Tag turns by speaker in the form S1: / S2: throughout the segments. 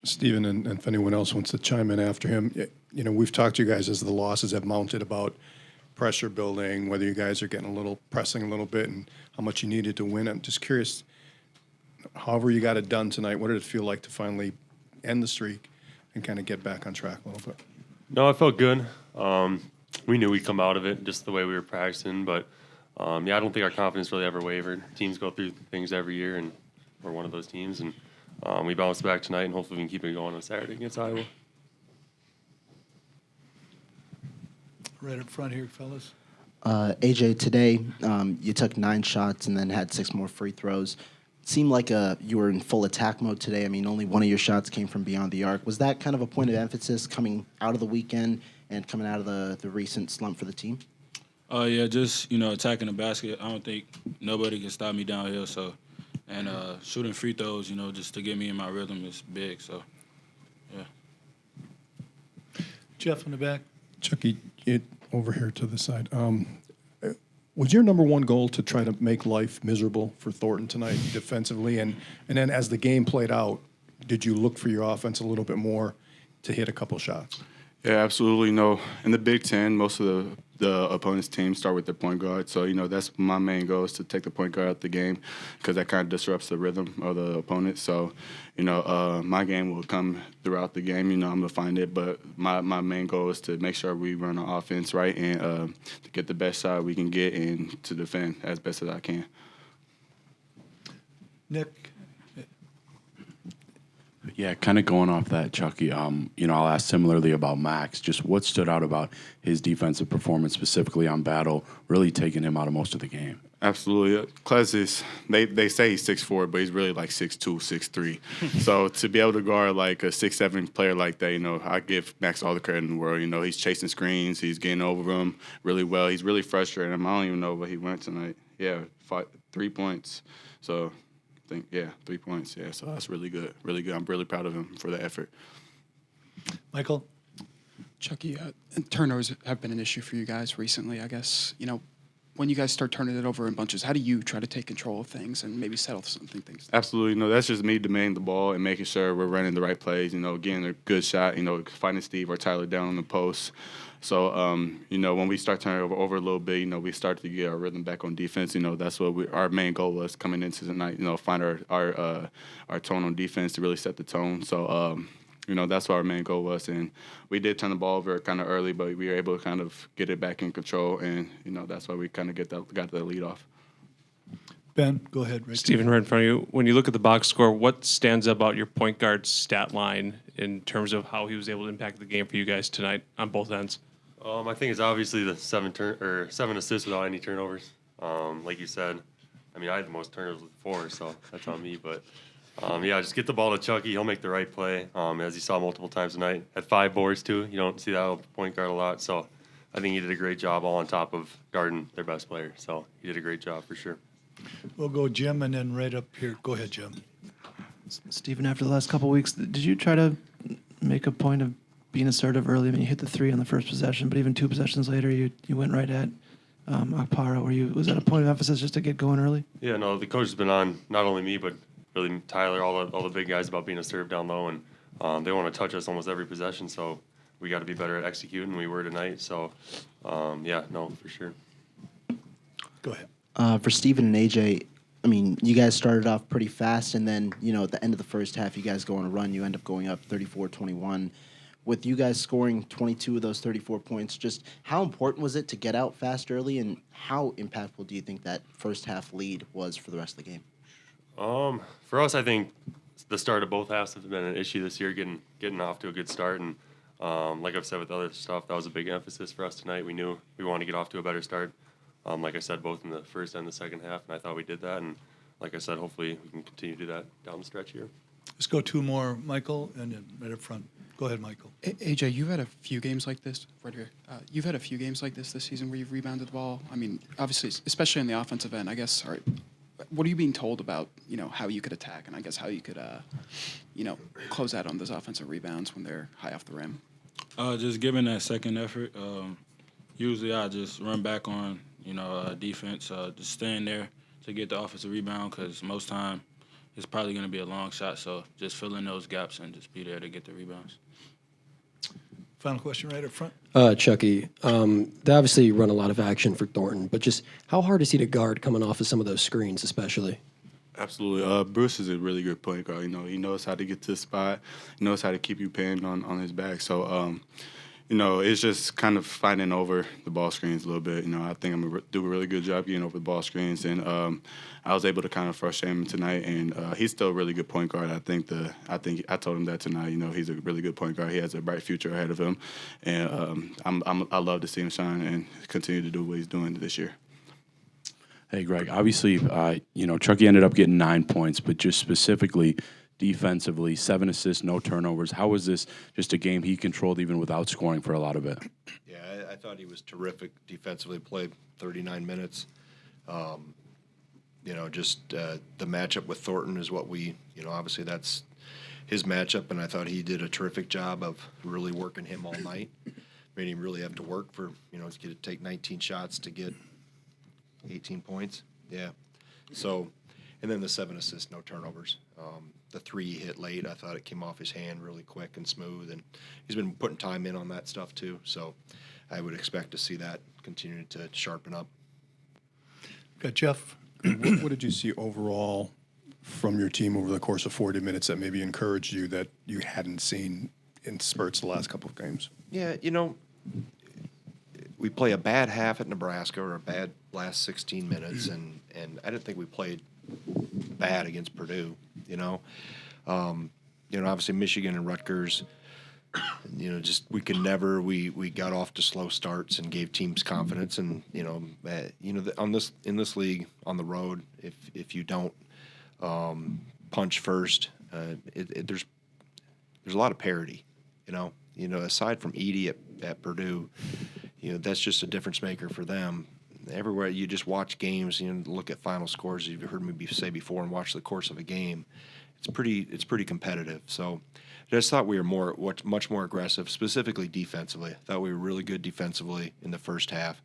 S1: Stephen, and if anyone else wants to chime in after him, we've talked to you guys as the losses have mounted about pressure building, whether you guys are getting pressing a little bit, and how much you needed to win. I'm just curious, however you got it done tonight, what did it feel like to finally end the streak and kind of get back on track a little bit?
S2: No, it felt good. We knew we'd come out of it just the way we were practicing, but I don't think our confidence really ever wavered. Teams go through things every year, and we're one of those teams, and we bounced back tonight, and hopefully we can keep it going on Saturday against Iowa.
S3: Right up front here, fellas.
S4: AJ, today you took 9 shots and then had 6 more free throws. Seemed like you were in full attack mode today. I mean, only one of your shots came from beyond the arc. Was that kind of a point of emphasis coming out of the weekend and coming out of the recent slump for the team?
S5: Yeah, just, attacking the basket. I don't think nobody can stop me down here. So, and shooting free throws, just to get me in my rhythm is big. So, yeah.
S3: Jeff in the back.
S1: Chucky, over here to the side. Was your number one goal to try to make life miserable for Thornton tonight defensively? And then as the game played out, did you look for your offense a little bit more to hit a couple shots?
S6: Yeah, absolutely. No, in the Big Ten, most of the opponent's teams start with their point guard. So, that's my main goal is to take the point guard out the game because that kind of disrupts the rhythm of the opponent. So, my game will come throughout the game. I'm going to find it. But my main goal is to make sure we run our offense right and to get the best shot we can get and to defend as best as I can.
S3: Nick.
S7: Yeah, kind of going off that, Chucky, I'll ask similarly about Max. Just what stood out about his defensive performance, specifically on Battle, really taking him out of most of the game?
S6: Absolutely. Clez they say he's 6'4", but he's really like 6'2", 6'3". So to be able to guard like a 6'7" player like that, I give Max all the credit in the world. He's chasing screens. He's getting over them really well. He's really frustrating him. I don't even know what he went tonight. Yeah, 3 points. So 3 points. Yeah, so that's really good. Really good. I'm really proud of him for the effort.
S3: Michael?
S8: Chucky, turnovers have been an issue for you guys recently, I guess. When you guys start turning it over in bunches, how do you try to take control of things and maybe settle things?
S6: Absolutely. No, that's just me demanding the ball and making sure we're running the right plays, getting a good shot, finding Steve or Tyler down on the post. So, when we start turning over a little bit, we start to get our rhythm back on defense. That's what our main goal was coming into tonight, find our tone on defense to really set the tone. So, that's what our main goal was. And we did turn the ball over kind of early, but we were able to kind of get it back in control. And, that's why we kind of got the lead off.
S3: Ben, go ahead. Right
S9: Stephen, right in front of you. When you look at the box score, what stands out about your point guard's stat line in terms of how he was able to impact the game for you guys tonight on both ends?
S2: I think it's obviously the 7 assists without any turnovers. Like you said, I had the most turnovers with 4, so that's on me. But just get the ball to Chucky. He'll make the right play. As you saw multiple times tonight, had 5 boards too. You don't see that out of point guard a lot. So I think he did a great job, all on top of guarding their best player. So he did a great job for sure.
S3: We'll go Jim and then right up here. Go ahead, Jim.
S10: Stephen, after the last couple of weeks, did you try to make a point of being assertive early? You hit the 3 on the first possession, but even 2 possessions later, you went right at Akpara. Was that a point of emphasis just to get going early?
S2: Yeah, no, the coach has been on not only me, but really Tyler, all the big guys about being assertive down low, and they want to touch us almost every possession, so we got to be better at executing. We were tonight, so for sure.
S3: Go ahead.
S4: For Stephen and AJ, you guys started off pretty fast, and then, at the end of the first half, you guys go on a run. You end up going up 34-21. With you guys scoring 22 of those 34 points, just how important was it to get out fast early, and how impactful do you think that first half lead was for the rest of the game?
S2: For us, I think the start of both halves have been an issue this year, getting off to a good start. And like I've said with other stuff, that was a big emphasis for us tonight. We knew we wanted to get off to a better start. Like I said, both in the first and the second half, and I thought we did that. And like I said, hopefully we can continue to do that down the stretch here.
S3: Let's go 2 more, Michael, and then right up front. Go ahead, Michael.
S8: AJ, you've had a few games like this right here. You've had a few games like this season where you've rebounded the ball. Obviously, especially on the offensive end, I guess. All right, what are you being told about, how you could attack and I guess how you could, close out on those offensive rebounds when they're high off the rim?
S5: Just giving that second effort. Usually I just run back on, defense, just staying there to get the offensive rebound because most time it's probably going to be a long shot. So just fill in those gaps and just be there to get the rebounds.
S3: Final question right up front.
S11: Chucky, they obviously run a lot of action for Thornton, but just how hard is he to guard coming off of some of those screens, especially?
S6: Absolutely. Bruce is a really good point guard. He knows how to get to the spot. He knows how to keep you pinned on his back. So, it's just kind of fighting over the ball screens a little bit. I think I'm going to do a really good job getting over the ball screens. And I was able to kind of frustrate him tonight. And he's still a really good point guard. I think I told him that tonight. He's a really good point guard. He has a bright future ahead of him. And I love to see him shine and continue to do what he's doing this year.
S7: Hey, Greg, obviously, Chucky ended up getting 9 points, but just specifically defensively, 7 assists, no turnovers. How was this just a game he controlled even without scoring for a lot of it?
S12: Yeah, I thought he was terrific defensively, played 39 minutes. The matchup with Thornton is what obviously that's his matchup, and I thought he did a terrific job of really working him all night. Made him really have to work for, to take 19 shots to get 18 points. Yeah. So, and then the 7 assists, no turnovers. The 3 he hit late, I thought it came off his hand really quick and smooth, and he's been putting time in on that stuff too. So I would expect to see that continue to sharpen up.
S3: Got Jeff.
S1: What did you see overall from your team over the course of 40 minutes that maybe encouraged you that you hadn't seen in spurts the last couple of games?
S12: Yeah, we play a bad half at Nebraska or a bad last 16 minutes, and I didn't think we played bad against Purdue. Obviously Michigan and Rutgers. We got off to slow starts and gave teams confidence, and in this league on the road, if you don't punch first, there's a lot of parity. Aside from Edey at Purdue. That's just a difference maker for them. Everywhere you just watch games, look at final scores. You've heard me say before, and watch the course of a game. It's pretty competitive. So, I just thought we were much more aggressive, specifically defensively. I thought we were really good defensively in the first half.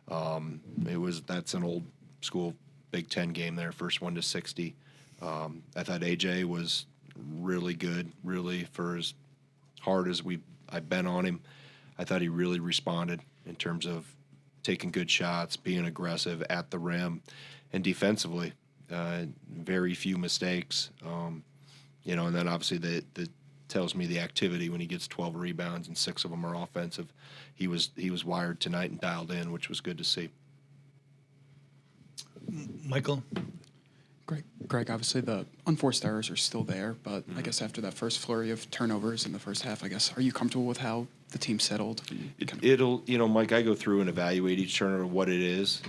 S12: That's an old school Big Ten game there, first one to 60. I thought AJ was really good, really for as hard as I've been on him. I thought he really responded in terms of taking good shots, being aggressive at the rim, and defensively, very few mistakes. And then obviously that tells me the activity when he gets 12 rebounds and 6 of them are offensive. He was wired tonight and dialed in, which was good to see.
S3: Michael.
S8: Greg, obviously the unforced errors are still there, but I guess after that first flurry of turnovers in the first half, are you comfortable with how the team settled?
S12: Mike, I go through and evaluate each turnover, what it is.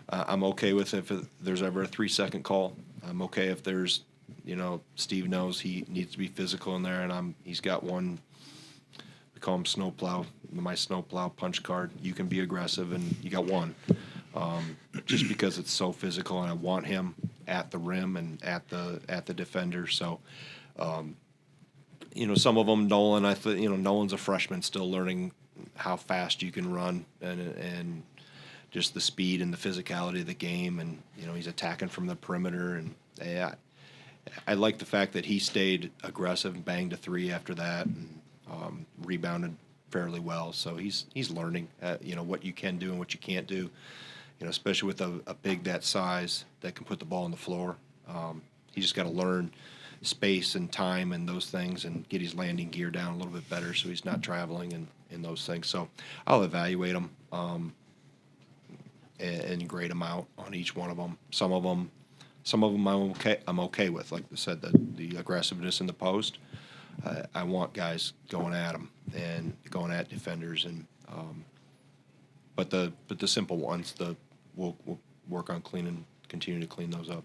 S12: I'm okay with if there's ever a 3-second call. I'm okay if there's, Steve knows he needs to be physical in there, and he's got one. We call him snowplow, my snowplow punch card. You can be aggressive, and you got one. Just because it's so physical, and I want him at the rim and at the defender. So, some of them, Nolan. Nolan's a freshman, still learning how fast you can run and just the speed and the physicality of the game. And he's attacking from the perimeter. And I like the fact that he stayed aggressive and banged a 3 after that, and rebounded fairly well. So he's learning, what you can do and what you can't do. Especially with a big that size that can put the ball on the floor. He just got to learn space and time and those things and get his landing gear down a little bit better so he's not traveling and those things. So I'll evaluate him and grade him out on each one of them. Some of them I'm okay with. Like I said, the aggressiveness in the post. I want guys going at him and going at defenders and but the simple ones, we'll work on continue to clean those up.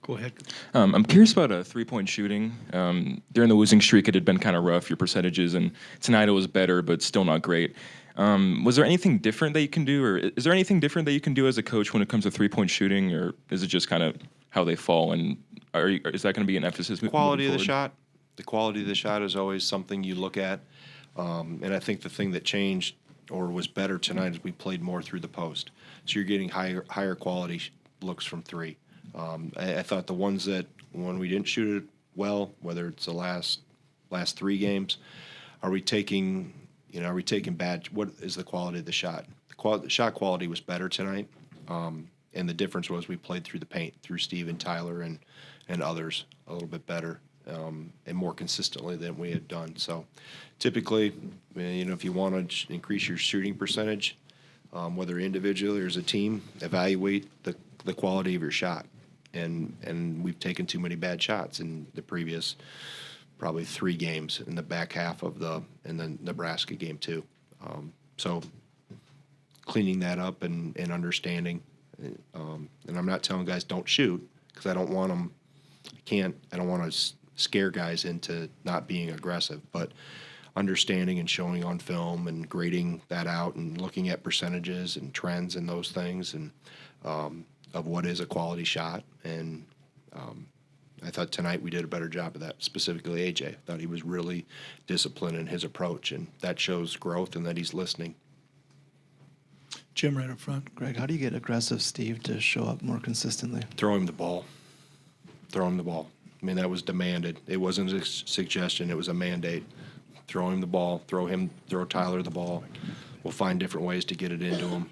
S3: Go ahead.
S13: I'm curious about three-point shooting. During the losing streak, it had been kind of rough, your percentages, and tonight it was better, but still not great. Was there anything different that you can do, or is there anything different that you can do as a coach when it comes to three-point shooting, or is it just kind of how they fall, and is that going to be an emphasis moving forward?
S12: Quality of the shot. The quality of the shot is always something you look at, and I think the thing that changed or was better tonight is we played more through the post. So you're getting higher quality looks from 3. I thought the ones that when we didn't shoot it well, whether it's the last 3 games, are we taking bad? What is the quality of the shot? The shot quality was better tonight, and the difference was we played through the paint, through Steve and Tyler and others a little bit better and more consistently than we had done. So typically, if you want to increase your shooting percentage, whether individually or as a team, evaluate the quality of your shot. And we've taken too many bad shots in the previous probably 3 games in the back half of the Nebraska game too. So cleaning that up and understanding. And I'm not telling guys don't shoot because I don't want them. I don't want to scare guys into not being aggressive, but understanding and showing on film and grading that out and looking at percentages and trends and those things and of what is a quality shot. And I thought tonight we did a better job of that, specifically AJ. I thought he was really disciplined in his approach, and that shows growth and that he's listening.
S3: Jim, right up front.
S10: Greg, how do you get aggressive Steve to show up more consistently?
S12: Throw him the ball. Throw him the ball. I mean, that was demanded. It wasn't a suggestion. It was a mandate. Throw him the ball. Throw Tyler the ball. We'll find different ways to get it into him.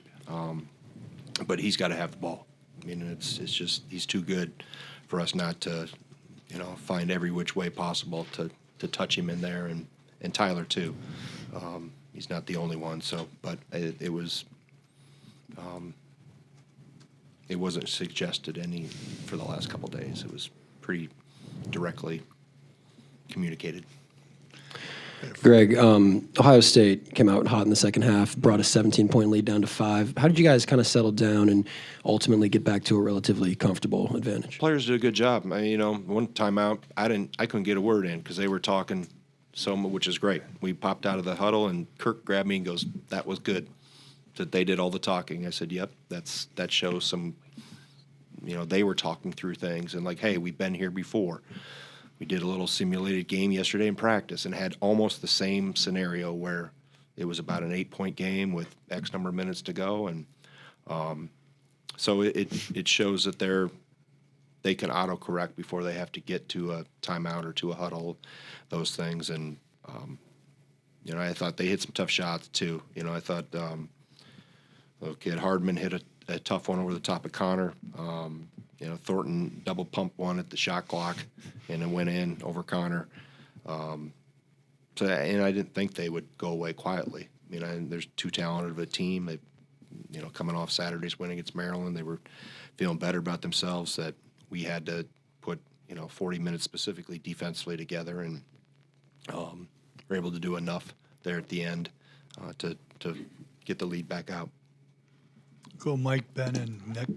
S12: But he's got to have the ball. I mean, it's just he's too good for us not to, find every which way possible to touch him in there, and Tyler too. He's not the only one. So, but it was. It wasn't suggested any for the last couple of days. It was pretty directly communicated.
S11: Greg, Ohio State came out hot in the second half, brought a 17-point lead down to 5. How did you guys kind of settle down and ultimately get back to a relatively comfortable advantage?
S12: Players did a good job. One timeout, I couldn't get a word in because they were talking so much, which is great. We popped out of the huddle and Kirk grabbed me and goes, "That was good." That they did all the talking. I said, "Yep, that shows some." They were talking through things and like, "Hey, we've been here before." We did a little simulated game yesterday in practice and had almost the same scenario where it was about an 8-point game with X number of minutes to go, and so it shows that they can autocorrect before they have to get to a timeout or to a huddle, those things, and I thought they hit some tough shots too. I thought little kid Hardman hit a tough one over the top of Connor. Thornton double pump one at the shot clock, and it went in over Connor. And I didn't think they would go away quietly. There's too talented of a team. They, coming off Saturday's win against Maryland, they were feeling better about themselves. That we had to put 40 minutes specifically defensively together, and were able to do enough there at the end to get the lead back out.
S3: Go Mike, Ben, and Nick.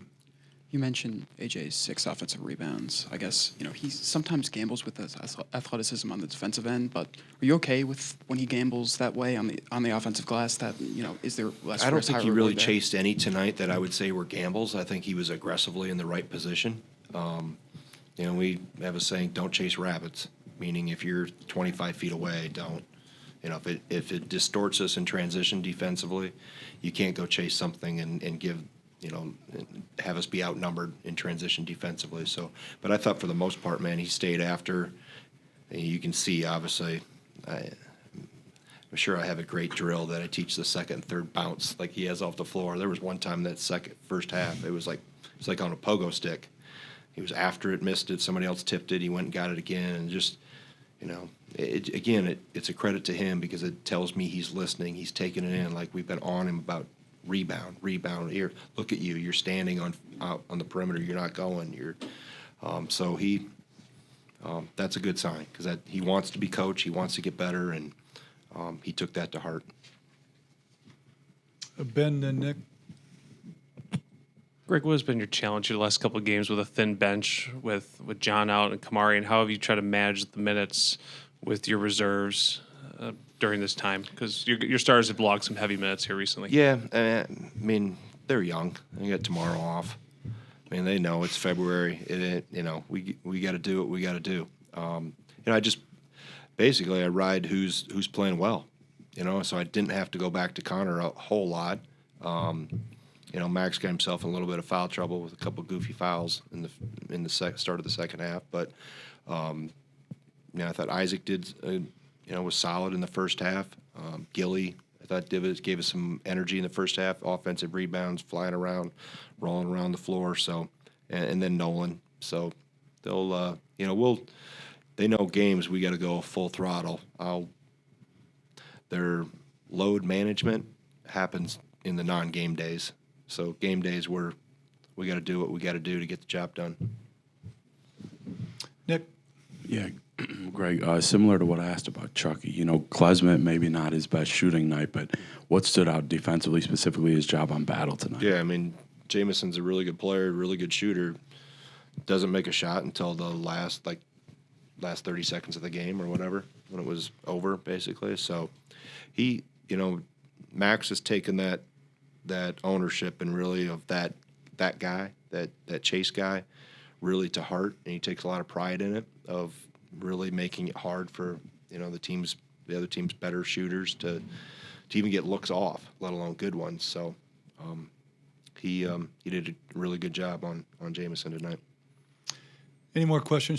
S8: You mentioned AJ's 6 offensive rebounds. I guess, he sometimes gambles with his athleticism on the defensive end, but are you okay with when he gambles that way on the offensive glass? That, is there less
S12: I don't
S8: risk,
S12: think
S8: higher
S12: he really
S8: reward there?
S12: chased any tonight that I would say were gambles. I think he was aggressively in the right position. We have a saying, don't chase rabbits, meaning if you're 25 feet away, don't. If it distorts us in transition defensively, you can't go chase something and give, have us be outnumbered in transition defensively. So, but I thought for the most part, man, he stayed after. You can see, obviously, I'm sure I have a great drill that I teach the second and third bounce like he has off the floor. There was one time that first half, it was like on a pogo stick. He was after it, missed it. Somebody else tipped it. He went and got it again, and just. It's a credit to him because it tells me he's listening. He's taking it in. Like we've been on him about rebound. Here, look at you. You're standing out on the perimeter. You're not going. So he. That's a good sign because he wants to be coach. He wants to get better, and he took that to heart.
S3: Ben and Nick.
S9: Greg, what has been your challenge your last couple of games with a thin bench, with John out and Kamari, and how have you tried to manage the minutes with your reserves during this time? Because your stars have logged some heavy minutes here recently.
S12: Yeah, they're young. They got tomorrow off. They know it's February. We got to do what we got to do. I just basically I ride who's playing well. So I didn't have to go back to Connor a whole lot. Max got himself in a little bit of foul trouble with a couple goofy fouls in the start of the second half. But I thought Isaac did was solid in the first half. Gilly, I thought gave us some energy in the first half. Offensive rebounds, flying around, rolling around the floor. So and then Nolan. So they'll they know games we got to go full throttle. Their load management happens in the non-game days. So game days we got to do what we got to do to get the job done.
S3: Nick?
S7: Yeah, Greg, similar to what I asked about Chucky, Klesmet maybe not his best shooting night, but what stood out defensively, specifically his job on battle tonight?
S12: Yeah, I mean, Jameson's a really good player, really good shooter. Doesn't make a shot until the last 30 seconds of the game or whatever, when it was over, basically. So he, Max has taken that ownership and really of that guy, that Chase guy, really to heart, and he takes a lot of pride in it, of really making it hard for the other team's better shooters to even get looks off, let alone good ones. So he did a really good job on Jameson tonight.
S3: Any more questions